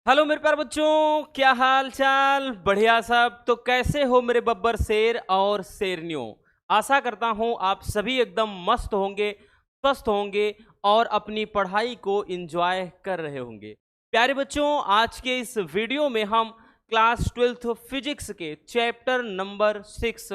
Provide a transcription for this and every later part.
Hello मेरे प्यारे बच्चों, क्या हाल चाल? बढ़िया सब। तो कैसे हो मेरे बब्बर शेर और शेरनियों? आशा करता हूं आप सभी एकदम मस्त होंगे, स्वस्थ होंगे और अपनी पढ़ाई को एंजॉय कर रहे होंगे। प्यारे बच्चों, आज के इस वीडियो में हम क्लास 12th फिजिक्स के चैप्टर नंबर 6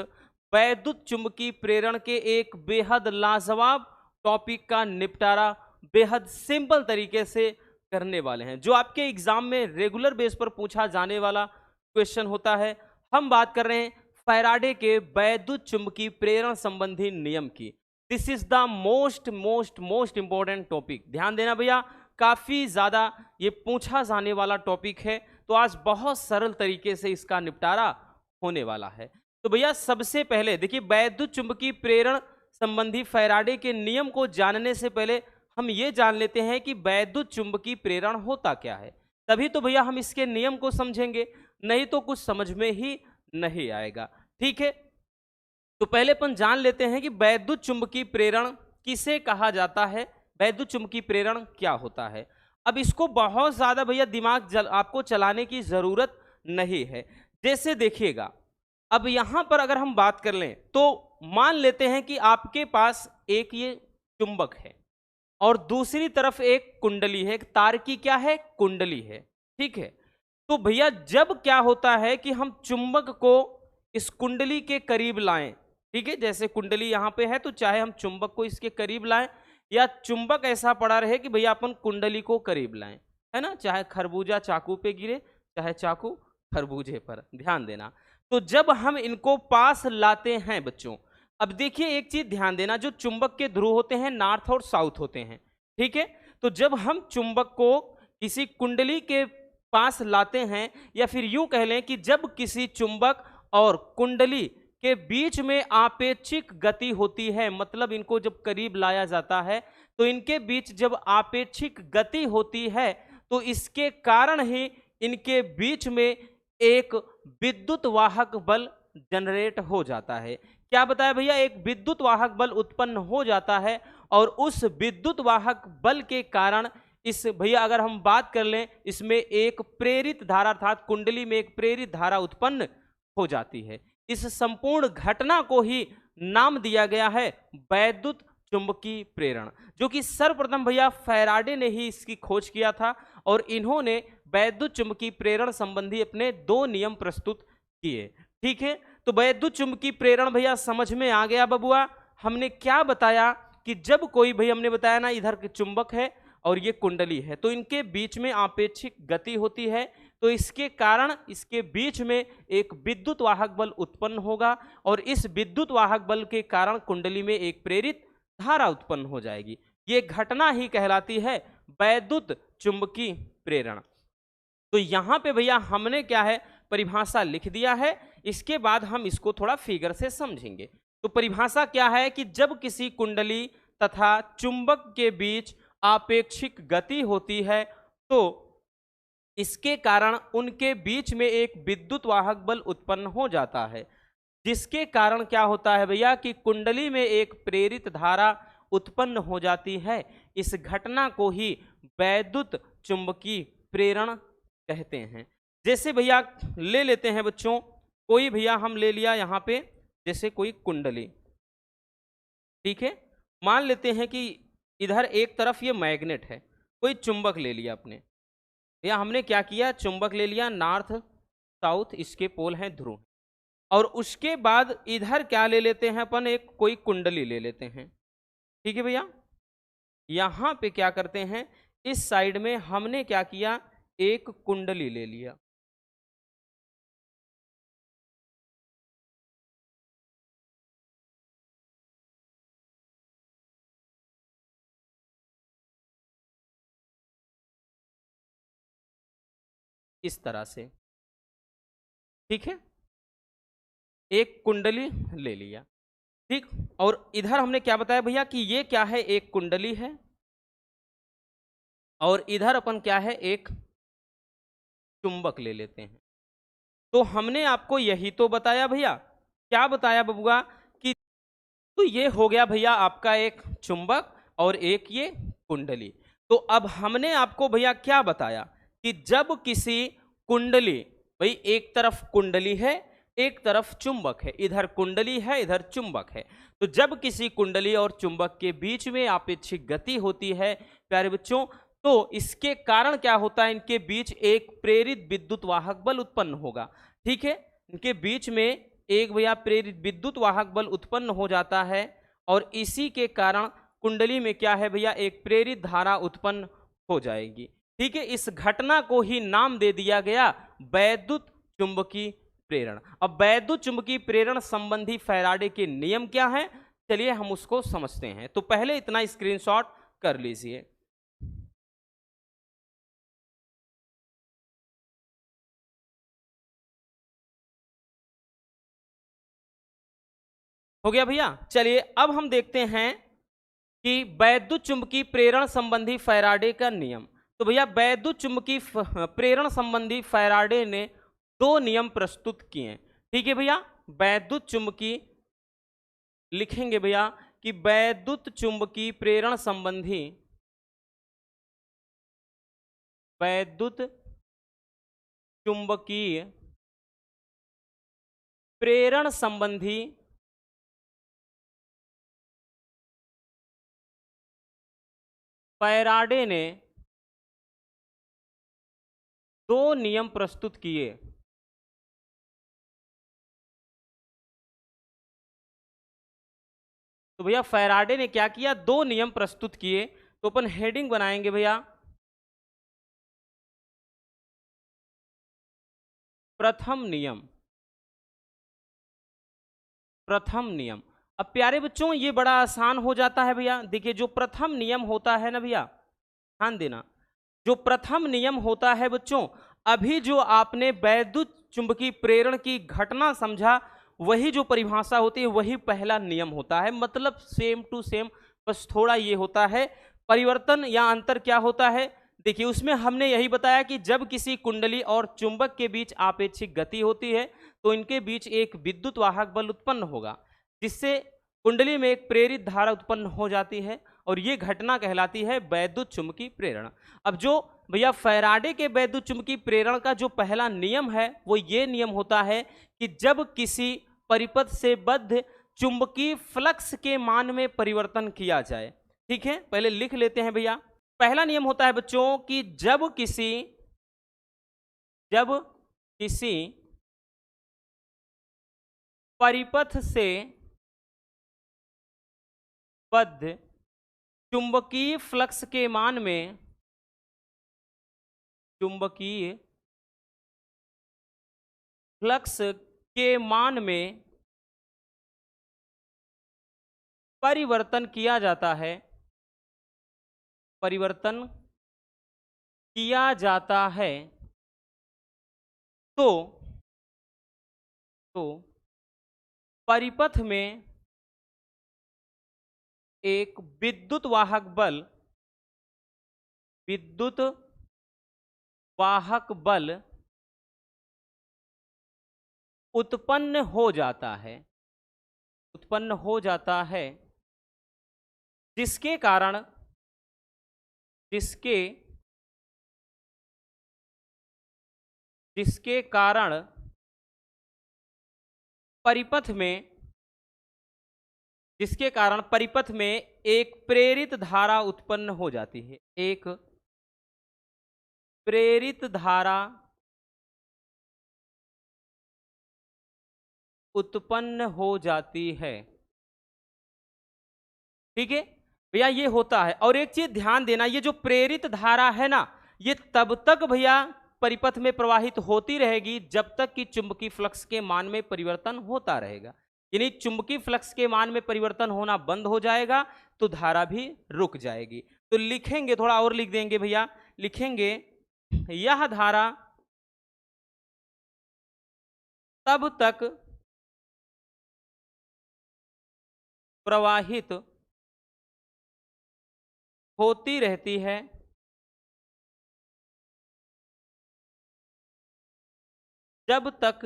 वैद्युत चुंबकीय प्रेरण के एक बेहद लाजवाब टॉपिक का निपटारा बेहद सिंपल तरीके से करने वाले हैं, जो आपके एग्जाम में रेगुलर बेस पर पूछा जाने वाला क्वेश्चन होता है। हम बात कर रहे हैं फैराडे के वैद्युत चुंबकीय प्रेरण संबंधी नियम की। This is the most most most important topic. ध्यान देना भैया, काफी ज्यादा ये पूछा जाने वाला टॉपिक है, तो आज बहुत सरल तरीके से इसका निपटारा होने वाला है। तो भैया सबसे पहले देखिए, वैद्युत चुंबकीय प्रेरण संबंधी फैराडे के नियम को जानने से पहले हम ये जान लेते हैं कि वैद्युत चुंबकीय प्रेरण होता क्या है। तभी तो भैया हम इसके नियम को समझेंगे, नहीं तो कुछ समझ में ही नहीं आएगा। ठीक है, तो पहले अपन जान लेते हैं कि वैद्युत चुंबकीय प्रेरण किसे कहा जाता है, वैद्युत चुंबकीय प्रेरण क्या होता है। अब इसको बहुत ज्यादा भैया दिमाग आपको चलाने की जरूरत नहीं है। जैसे देखिएगा, अब यहां पर अगर हम बात कर लें तो मान लेते हैं कि आपके पास एक ये चुंबक है और दूसरी तरफ एक कुंडली है, एक तार की क्या है, कुंडली है। ठीक है, तो भैया जब क्या होता है कि हम चुंबक को इस कुंडली के करीब लाएं, ठीक है, जैसे कुंडली यहां पे है तो चाहे हम चुंबक को इसके करीब लाएं या चुंबक ऐसा पड़ा रहे कि भैया अपन कुंडली को करीब लाएं, है ना, चाहे खरबूजा चाकू पे गिरे चाहे चाकू खरबूजे पर। ध्यान देना, तो जब हम इनको पास लाते हैं बच्चों, अब देखिए एक चीज ध्यान देना, जो चुंबक के ध्रुव होते हैं नॉर्थ और साउथ होते हैं। ठीक है, तो जब हम चुंबक को किसी कुंडली के पास लाते हैं, या फिर यूं कह लें कि जब किसी चुंबक और कुंडली के बीच में आपेक्षिक गति होती है, मतलब इनको जब करीब लाया जाता है तो इनके बीच जब आपेक्षिक गति होती है तो इसके कारण ही इनके बीच में एक विद्युत वाहक बल जनरेट हो जाता है। क्या बताया भैया, एक विद्युत वाहक बल उत्पन्न हो जाता है और उस विद्युत वाहक बल के कारण इस भैया अगर हम बात कर लें, इसमें एक प्रेरित धारा अर्थात कुंडली में एक प्रेरित धारा उत्पन्न हो जाती है। इस संपूर्ण घटना को ही नाम दिया गया है वैद्युत चुंबकीय प्रेरण, जो कि सर्वप्रथम भैया फैराडे ने ही इसकी खोज किया था और इन्होंने वैद्युत चुंबकीय प्रेरण संबंधी अपने 2 नियम प्रस्तुत किए। ठीक है, तो वैद्युत चुंबकीय प्रेरण भैया समझ में आ गया बबुआ। हमने क्या बताया कि जब कोई भैया हमने बताया ना, इधर के चुंबक है और ये कुंडली है तो इनके बीच में आपेक्षिक गति होती है, तो इसके कारण इसके बीच में एक विद्युत वाहक बल उत्पन्न होगा और इस विद्युत वाहक बल के कारण कुंडली में एक प्रेरित धारा उत्पन्न हो जाएगी। ये घटना ही कहलाती है वैद्युत चुंबकीय प्रेरण। तो यहां पे भैया हमने क्या है, परिभाषा लिख दिया है। इसके बाद हम इसको थोड़ा फिगर से समझेंगे। तो परिभाषा क्या है कि जब किसी कुंडली तथा चुंबक के बीच आपेक्षिक गति होती है तो इसके कारण उनके बीच में एक विद्युत वाहक बल उत्पन्न हो जाता है, जिसके कारण क्या होता है भैया कि कुंडली में एक प्रेरित धारा उत्पन्न हो जाती है। इस घटना को ही वैद्युत चुंबकीय प्रेरण कहते हैं। जैसे भैया ले लेते हैं बच्चों, कोई भैया हम ले लिया यहाँ पे जैसे कोई कुंडली, ठीक है, मान लेते हैं कि इधर एक तरफ ये मैग्नेट है, कोई चुंबक ले लिया अपने, या हमने क्या किया, चुंबक ले लिया नॉर्थ साउथ, इसके पोल हैं ध्रुव, और उसके बाद इधर क्या ले लेते हैं अपन, एक कोई कुंडली ले लेते हैं। ठीक है भैया, यहां पे क्या करते हैं, इस साइड में हमने क्या किया, एक कुंडली ले लिया। इस तरह से, ठीक है, एक कुंडली ले लिया। ठीक, और इधर हमने क्या बताया भैया कि ये क्या है, एक कुंडली है और इधर अपन क्या है, एक चुंबक ले लेते हैं। तो हमने आपको यही तो बताया भैया, क्या बताया बबुआ कि तो ये हो गया भैया आपका एक चुंबक और एक ये कुंडली। तो अब हमने आपको भैया क्या बताया कि जब किसी कुंडली, भाई एक तरफ कुंडली है, एक तरफ चुंबक है, इधर कुंडली है, इधर चुंबक है, तो जब किसी कुंडली और चुंबक के बीच में आपेक्षिक गति होती है प्यारे बच्चों, तो इसके कारण क्या होता है, इनके बीच एक प्रेरित विद्युत वाहक बल उत्पन्न होगा। ठीक है, इनके बीच में एक भैया प्रेरित विद्युत वाहक बल उत्पन्न हो जाता है, और इसी के कारण कुंडली में क्या है भैया, एक प्रेरित धारा उत्पन्न हो जाएगी। ठीक है, इस घटना को ही नाम दे दिया गया वैद्युत चुंबकीय प्रेरण। अब वैद्युत चुंबकीय प्रेरण संबंधी फैराडे के नियम क्या हैं, चलिए हम उसको समझते हैं। तो पहले इतना स्क्रीनशॉट कर लीजिए। हो गया भैया। चलिए अब हम देखते हैं कि वैद्युत चुंबकीय प्रेरण संबंधी फैराडे का नियम। तो भैया वैद्युत चुंबकीय प्रेरण संबंधी फैराडे ने दो नियम प्रस्तुत किए। ठीक है भैया, वैद्युत चुंबकीय लिखेंगे भैया कि वैद्युत चुंबकीय प्रेरण संबंधी, वैद्युत चुंबकीय प्रेरण संबंधी फैराडे ने दो नियम प्रस्तुत किए। तो भैया फैराडे ने क्या किया, दो नियम प्रस्तुत किए। तो अपन हेडिंग बनाएंगे भैया, प्रथम नियम। प्रथम नियम। अब प्यारे बच्चों ये बड़ा आसान हो जाता है भैया। देखिए जो प्रथम नियम होता है ना भैया, ध्यान देना, जो प्रथम नियम होता है बच्चों, अभी जो आपने वैद्युत चुंबकीय प्रेरण की घटना समझा, वही जो परिभाषा होती है वही पहला नियम होता है। मतलब सेम टू सेम, बस थोड़ा ये होता है परिवर्तन या अंतर क्या होता है। देखिए उसमें हमने यही बताया कि जब किसी कुंडली और चुंबक के बीच आपेक्षिक गति होती है तो इनके बीच एक विद्युत वाहक बल उत्पन्न होगा, जिससे कुंडली में एक प्रेरित धारा उत्पन्न हो जाती है, और ये घटना कहलाती है वैद्युत चुंबकीय प्रेरण। अब जो भैया फैराडे के वैद्युत चुंबकीय प्रेरण का जो पहला नियम है वो ये नियम होता है कि जब किसी परिपथ से बद्ध चुंबकीय फ्लक्स के मान में परिवर्तन किया जाए। ठीक है, पहले लिख लेते हैं भैया। पहला नियम होता है बच्चों कि जब किसी परिपथ से बद्ध चुंबकीय फ्लक्स के मान में, चुंबकीय फ्लक्स के मान में परिवर्तन किया जाता है, परिवर्तन किया जाता है, तो परिपथ में एक विद्युत वाहक बल, विद्युत वाहक बल उत्पन्न हो जाता है, उत्पन्न हो जाता है, जिसके कारण, जिसके जिसके कारण परिपथ में, जिसके कारण परिपथ में एक प्रेरित धारा उत्पन्न हो जाती है, एक प्रेरित धारा उत्पन्न हो जाती है। ठीक है भैया, ये होता है। और एक चीज ध्यान देना, ये जो प्रेरित धारा है ना, ये तब तक भैया परिपथ में प्रवाहित होती रहेगी जब तक कि चुंबकीय फ्लक्स के मान में परिवर्तन होता रहेगा। यानी चुंबकीय फ्लक्स के मान में परिवर्तन होना बंद हो जाएगा तो धारा भी रुक जाएगी। तो लिखेंगे, थोड़ा और लिख देंगे भैया, लिखेंगे यह धारा तब तक प्रवाहित होती रहती है जब तक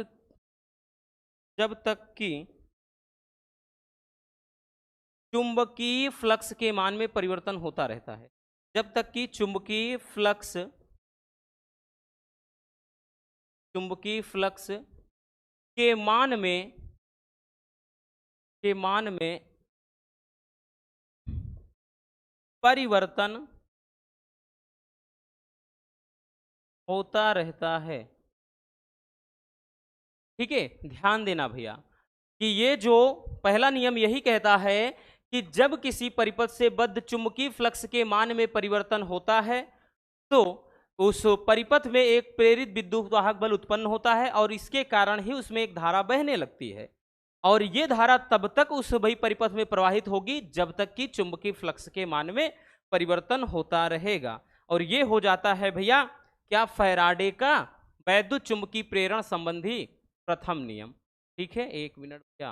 कि चुंबकीय फ्लक्स के मान में परिवर्तन होता रहता है, जब तक कि चुंबकीय फ्लक्स चुंबकीय फ्लक्स के मान में परिवर्तन होता रहता है। ठीक है, ध्यान देना भैया कि ये जो पहला नियम यही कहता है कि जब किसी परिपथ से बद्ध चुंबकीय फ्लक्स के मान में परिवर्तन होता है तो उस परिपथ में एक प्रेरित विद्युत वाहक बल उत्पन्न होता है और इसके कारण ही उसमें एक धारा बहने लगती है और ये धारा तब तक उस वही परिपथ में प्रवाहित होगी जब तक कि चुंबकीय फ्लक्स के मान में परिवर्तन होता रहेगा। और ये हो जाता है भैया क्या, फैराडे का वैद्युत चुंबकीय प्रेरण संबंधी प्रथम नियम। ठीक है, एक मिनट भैया,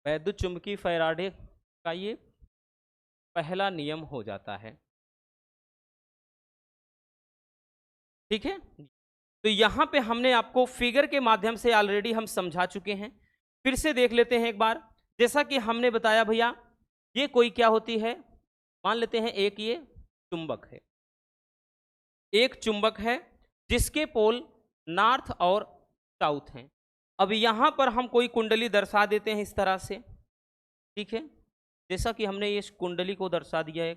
वैद्युत चुंबकीय फैराडे का ये पहला नियम हो जाता है। ठीक है, तो यहां पे हमने आपको फिगर के माध्यम से ऑलरेडी हम समझा चुके हैं, फिर से देख लेते हैं एक बार। जैसा कि हमने बताया भैया, ये कोई क्या होती है, मान लेते हैं एक ये चुंबक है, एक चुंबक है जिसके पोल नॉर्थ और साउथ हैं। अब यहां पर हम कोई कुंडली दर्शा देते हैं इस तरह से। ठीक है, जैसा कि हमने इस कुंडली को दर्शा दिया है।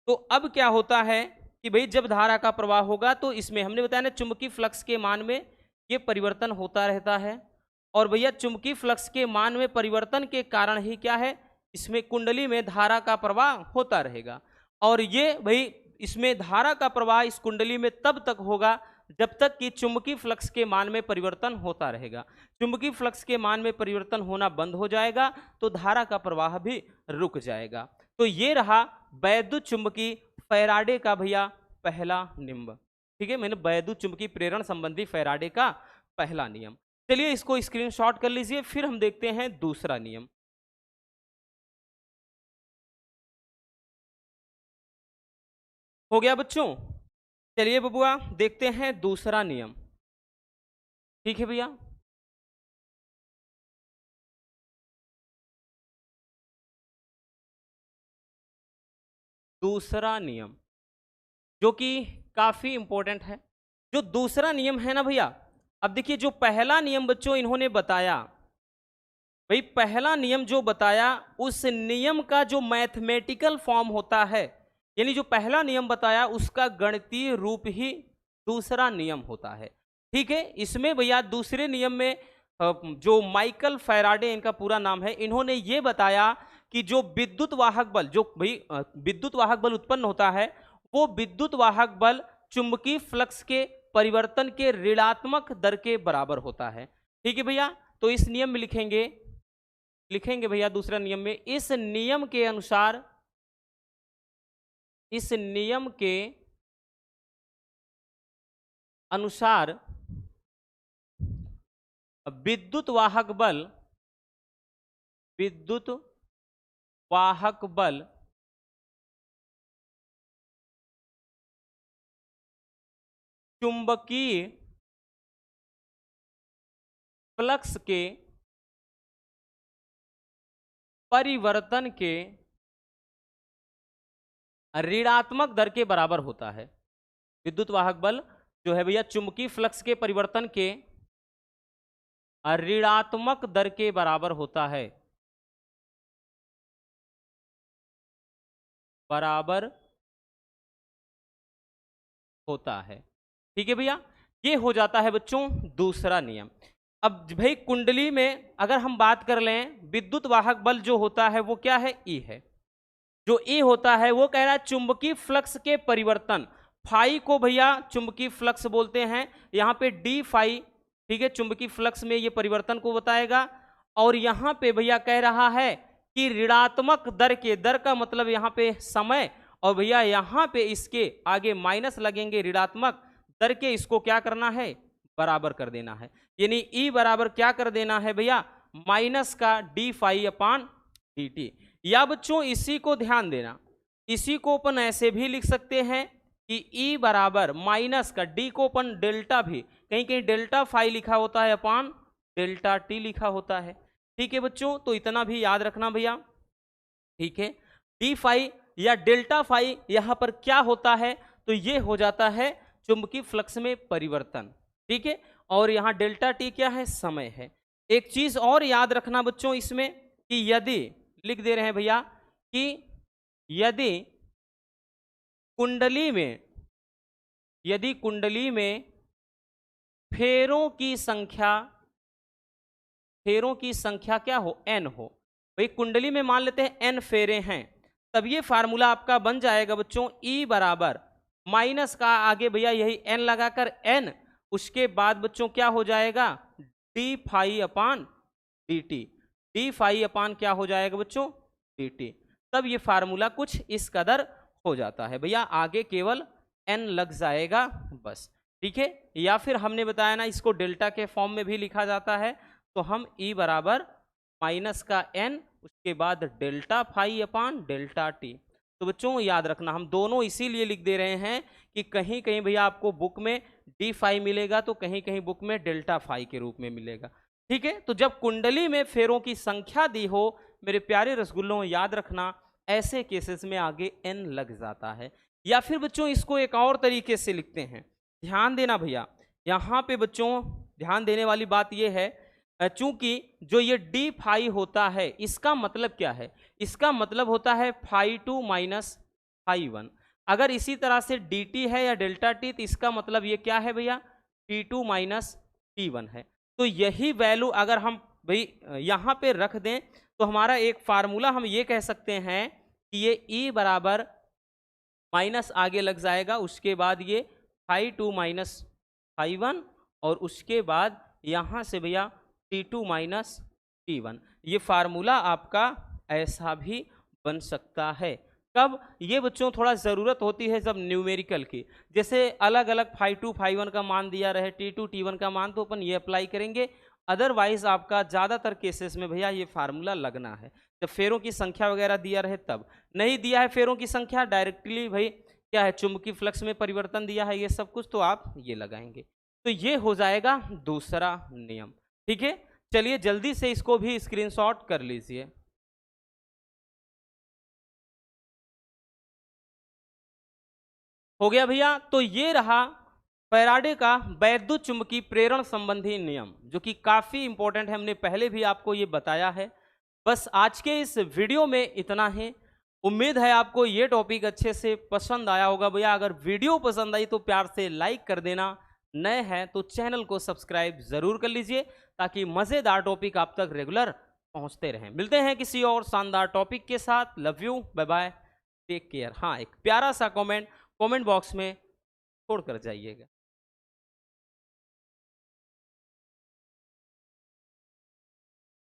तो अब क्या होता है कि भाई जब धारा का प्रवाह होगा तो इसमें हमने बताया ना चुंबकीय फ्लक्स के मान में ये परिवर्तन होता रहता है और भैया चुंबकीय फ्लक्स के मान में परिवर्तन के कारण ही क्या है, इसमें कुंडली में धारा का प्रवाह होता रहेगा। और ये भाई इसमें धारा का प्रवाह इस कुंडली में तब तक होगा जब तक कि चुंबकीय फ्लक्स के मान में परिवर्तन होता रहेगा। चुंबकीय फ्लक्स के मान में परिवर्तन होना बंद हो जाएगा तो धारा का प्रवाह भी रुक जाएगा। तो ये रहा वैद्युत चुंबकीय फैराडे का भैया पहला नियम। ठीक है, मैंने वैद्युत चुंबकीय प्रेरण संबंधी फैराडे का पहला नियम। चलिए इसको स्क्रीनशॉट कर लीजिए, फिर हम देखते हैं दूसरा नियम। हो गया बच्चों, चलिए बबुआ देखते हैं दूसरा नियम। ठीक है भैया, दूसरा नियम जो कि काफी इंपॉर्टेंट है। जो दूसरा नियम है ना भैया, अब देखिए जो पहला नियम बच्चों इन्होंने बताया, भाई पहला नियम जो बताया उस नियम का जो मैथमेटिकल फॉर्म होता है, यानी जो पहला नियम बताया उसका गणितीय रूप ही दूसरा नियम होता है। ठीक है, इसमें भैया दूसरे नियम में जो माइकल फैराडे इनका पूरा नाम है, इन्होंने ये बताया कि जो विद्युत वाहक बल, जो भाई विद्युत वाहक बल उत्पन्न होता है, वो विद्युत वाहक बल चुंबकीय फ्लक्स के परिवर्तन के ऋणात्मक दर के बराबर होता है। ठीक है भैया, तो इस नियम में लिखेंगे भैया दूसरा नियम में, इस नियम के अनुसार, इस नियम के अनुसार विद्युत वाहक बल चुंबकीय फ्लक्स के परिवर्तन के ऋणात्मक दर के बराबर होता है। विद्युत वाहक बल जो है भैया चुंबकीय फ्लक्स के परिवर्तन के ऋणात्मक दर के बराबर होता है, बराबर होता है। ठीक है भैया, ये हो जाता है बच्चों दूसरा नियम। अब भाई कुंडली में अगर हम बात कर लें, विद्युत वाहक बल जो होता है वो क्या है, ई है। जो ई होता है वो कह रहा है चुंबकीय फ्लक्स के परिवर्तन, फाई को भैया चुंबकीय फ्लक्स बोलते हैं, यहाँ पे डी फाई। ठीक है, चुंबकीय फ्लक्स में ये परिवर्तन को बताएगा। और यहाँ पे भैया कह रहा है कि ऋणात्मक दर के, दर का मतलब यहाँ पे समय, और भैया यहाँ पे इसके आगे माइनस लगेंगे ऋणात्मक दर के, इसको क्या करना है, बराबर कर देना है। यानी ई बराबर क्या कर देना है भैया, माइनस का डी फाई अपान डी टी। या बच्चों इसी को ध्यान देना, इसी को अपन ऐसे भी लिख सकते हैं कि ई बराबर माइनस का डी को अपन डेल्टा भी, कहीं कहीं डेल्टा फाई लिखा होता है अपान डेल्टा टी लिखा होता है। ठीक है बच्चों, तो इतना भी याद रखना भैया। ठीक है, डी फाई या डेल्टा फाई यहां पर क्या होता है, तो ये हो जाता है चुंबकीय फ्लक्स में परिवर्तन, ठीक है। और यहां डेल्टा टी क्या है, समय है। एक चीज और याद रखना बच्चों इसमें कि यदि लिख दे रहे हैं भैया कि यदि कुंडली में फेरों की संख्या क्या हो, एन हो, भाई कुंडली में मान लेते हैं एन फेरे हैं, तब ये फार्मूला आपका बन जाएगा बच्चों ई बराबर माइनस का आगे भैया यही एन लगाकर एन, उसके बाद बच्चों क्या हो जाएगा डी फाई अपान डी टी, डी फाई अपान क्या हो जाएगा बच्चों डी टी। तब ये फार्मूला कुछ इस कदर हो जाता है भैया, आगे केवल एन लग जाएगा बस, ठीक है। या फिर हमने बताया ना इसको डेल्टा के फॉर्म में भी लिखा जाता है, तो हम ई बराबर माइनस का एन उसके बाद delta phi upon delta T. तो बच्चों याद रखना हम दोनों इसीलिए लिख दे रहे हैं कि कहीं कहीं भैया आपको बुक में डी फाई मिलेगा तो कहीं कहीं बुक में डेल्टा फाई के रूप में मिलेगा, ठीक है। तो जब कुंडली में फेरों की संख्या दी हो मेरे प्यारे रसगुल्लों, याद रखना ऐसे केसेस में आगे एन लग जाता है। या फिर बच्चों इसको एक और तरीके से लिखते हैं, ध्यान देना भैया, यहाँ पे बच्चों ध्यान देने वाली बात यह है, चूंकि जो ये डी फाई होता है इसका मतलब क्या है, इसका मतलब होता है phi two minus phi one. अगर इसी तरह से डी टी है या डेल्टा टी, तो इसका मतलब ये क्या है भैया T two minus T one है। तो यही वैल्यू अगर हम भाई यहाँ पे रख दें तो हमारा एक फार्मूला हम ये कह सकते हैं कि ये ई बराबर माइनस आगे लग जाएगा, उसके बाद ये phi two minus phi one, और उसके बाद यहाँ से भैया T two minus T one. ये फार्मूला आपका ऐसा भी बन सकता है। कब ये बच्चों थोड़ा ज़रूरत होती है जब न्यूमेरिकल की, जैसे अलग अलग फाई टू फाई वन का मान दिया रहे, टी टू टी वन का मान, तो अपन ये अप्लाई करेंगे। अदरवाइज आपका ज़्यादातर केसेस में भैया ये फार्मूला लगना है जब फेरों की संख्या वगैरह दिया रहे तब। नहीं दिया है फेरों की संख्या, डायरेक्टली भाई क्या है चुंबकीय फ्लक्स में परिवर्तन दिया है ये सब कुछ, तो आप ये लगाएंगे। तो ये हो जाएगा दूसरा नियम, ठीक है। चलिए जल्दी से इसको भी स्क्रीनशॉट कर लीजिए। हो गया भैया, तो ये रहा फैराडे का वैद्युत चुंबकीय प्रेरण संबंधी नियम, जो कि काफी इंपॉर्टेंट है, हमने पहले भी आपको ये बताया है। बस आज के इस वीडियो में इतना ही। उम्मीद है आपको ये टॉपिक अच्छे से पसंद आया होगा भैया। अगर वीडियो पसंद आई तो प्यार से लाइक कर देना, नए हैं तो चैनल को सब्सक्राइब जरूर कर लीजिए ताकि मजेदार टॉपिक आप तक रेगुलर पहुंचते रहें। मिलते हैं किसी और शानदार टॉपिक के साथ। Love you, bye bye, take care. हाँ, एक प्यारा सा कमेंट बॉक्स में छोड़ कर जाइएगा।